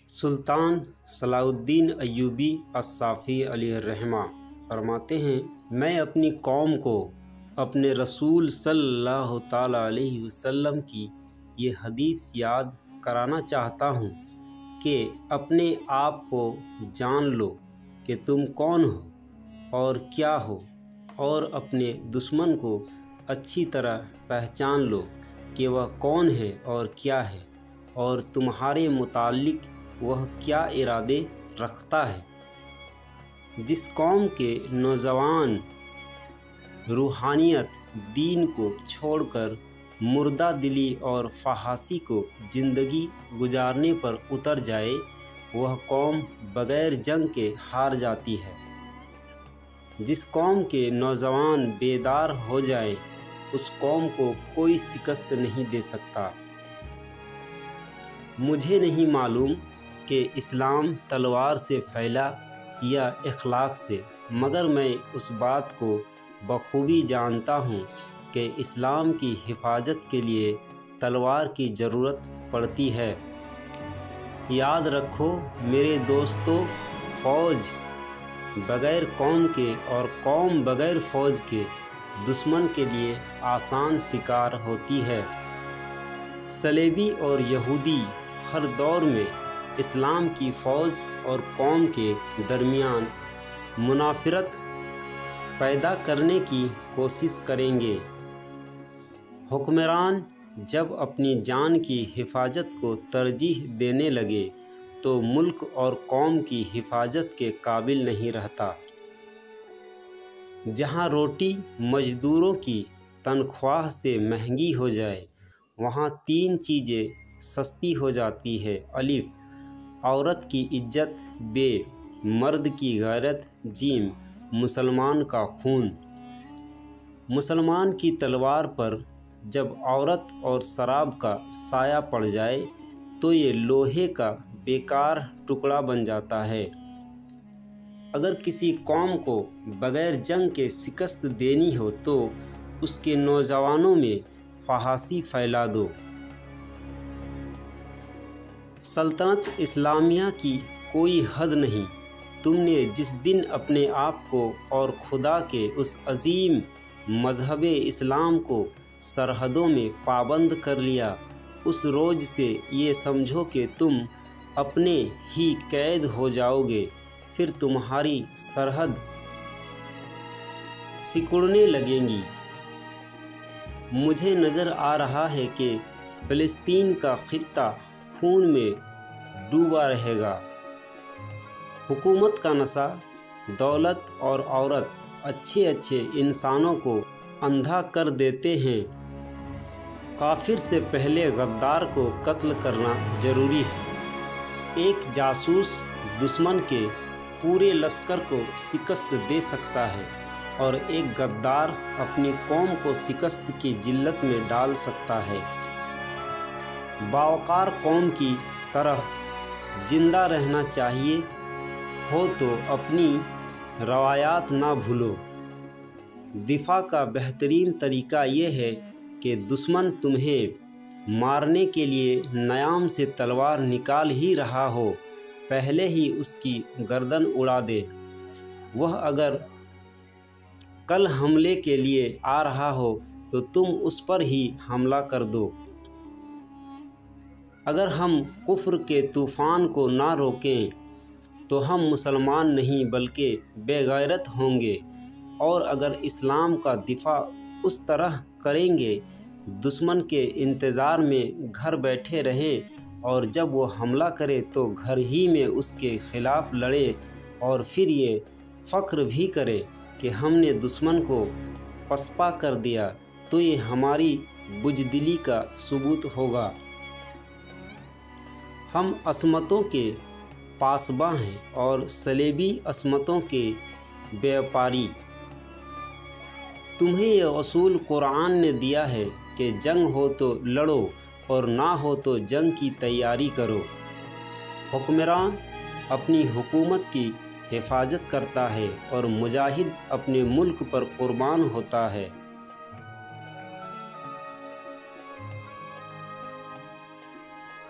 سلطان صلاح الدین ایوبی الصافی علیہ الرحمہ فرماتے ہیں، میں اپنی قوم کو اپنے رسول صلی اللہ تعالیٰ علیہ وسلم کی یہ حدیث یاد کرانا چاہتا ہوں کہ اپنے آپ کو جان لو کہ تم کون ہو اور کیا ہو، اور اپنے دشمن کو اچھی طرح پہچان لو کہ وہ کون ہے اور کیا ہے، اور تمہارے متعلق وہ کیا ارادے رکھتا ہے۔ جس قوم کے نوجوان روحانیت دین کو چھوڑ کر مردہ دلی اور فحاشی کو زندگی گزارنے پر اتر جائے، وہ قوم بغیر جنگ کے ہار جاتی ہے۔ جس قوم کے نوجوان بیدار ہو جائیں، اس قوم کو کوئی شکست نہیں دے سکتا۔ مجھے نہیں معلوم کہ اسلام تلوار سے پھیلا یا اخلاق سے، مگر میں اس بات کو بخوبی جانتا ہوں کہ اسلام کی حفاظت کے لیے تلوار کی ضرورت پڑتی ہے۔ یاد رکھو میرے دوستو، فوج بغیر قوم کے اور قوم بغیر فوج کے دشمن کے لیے آسان شکار ہوتی ہے۔ صلیبی اور یہودی ہر دور میں اسلام کی فوج اور قوم کے درمیان منافرت پیدا کرنے کی کوشش کریں گے۔ حکمران جب اپنی جان کی حفاظت کو ترجیح دینے لگے تو ملک اور قوم کی حفاظت کے قابل نہیں رہتا۔ جہاں روٹی مزدوروں کی تنخواہ سے مہنگی ہو جائے، وہاں تین چیزیں سستی ہو جاتی ہے: الف، عورت کی عزت، بے، مرد کی غیرت، جیم، مسلمان کا خون۔ مسلمان کی تلوار پر جب عورت اور شراب کا سایہ پڑ جائے تو یہ لوہے کا بیکار ٹکڑا بن جاتا ہے۔ اگر کسی قوم کو بغیر جنگ کے شکست دینی ہو تو اس کے نوجوانوں میں فحاشی پھیلا دو۔ سلطنت اسلامیہ کی کوئی حد نہیں۔ تم نے جس دن اپنے آپ کو اور خدا کے اس عظیم مذہب اسلام کو سرحدوں میں پابند کر لیا، اس روز سے یہ سمجھو کہ تم اپنے ہی قید ہو جاؤ گے۔ پھر تمہاری سرحد سکڑنے لگیں گی۔ مجھے نظر آ رہا ہے کہ فلسطین کا خطہ خون میں ڈوبا رہے گا۔ حکومت کا نشہ، دولت اور عورت اچھے انسانوں کو اندھا کر دیتے ہیں۔ کافر سے پہلے غدار کو قتل کرنا ضروری ہے۔ ایک جاسوس دشمن کے پورے لشکر کو شکست دے سکتا ہے، اور ایک غدار اپنی قوم کو شکست کی ذلت میں ڈال سکتا ہے۔ باوقار قوم کی طرح زندہ رہنا چاہیے ہو تو اپنی روایات نہ بھولو۔ دفاع کا بہترین طریقہ یہ ہے کہ دشمن تمہیں مارنے کے لیے نیام سے تلوار نکال ہی رہا ہو، پہلے ہی اس کی گردن اڑا دے۔ وہ اگر کل حملے کے لیے آ رہا ہو تو تم اس پر ہی حملہ کر دو۔ اگر ہم کفر کے طوفان کو نہ روکیں تو ہم مسلمان نہیں بلکہ بے غیرت ہوں گے، اور اگر اسلام کا دفاع اس طرح کریں گے، دشمن کے انتظار میں گھر بیٹھے رہیں، اور جب وہ حملہ کرے تو گھر ہی میں اس کے خلاف لڑیں، اور پھر یہ فخر بھی کرے کہ ہم نے دشمن کو پسپا کر دیا، تو یہ ہماری بزدلی کا ثبوت ہوگا۔ ہم عصمتوں کے پاسباں ہیں اور صلیبی عصمتوں کے بیپاری۔ تمہیں یہ اصول قرآن نے دیا ہے کہ جنگ ہو تو لڑو اور نہ ہو تو جنگ کی تیاری کرو۔ حکمران اپنی حکومت کی حفاظت کرتا ہے اور مجاہد اپنے ملک پر قربان ہوتا ہے۔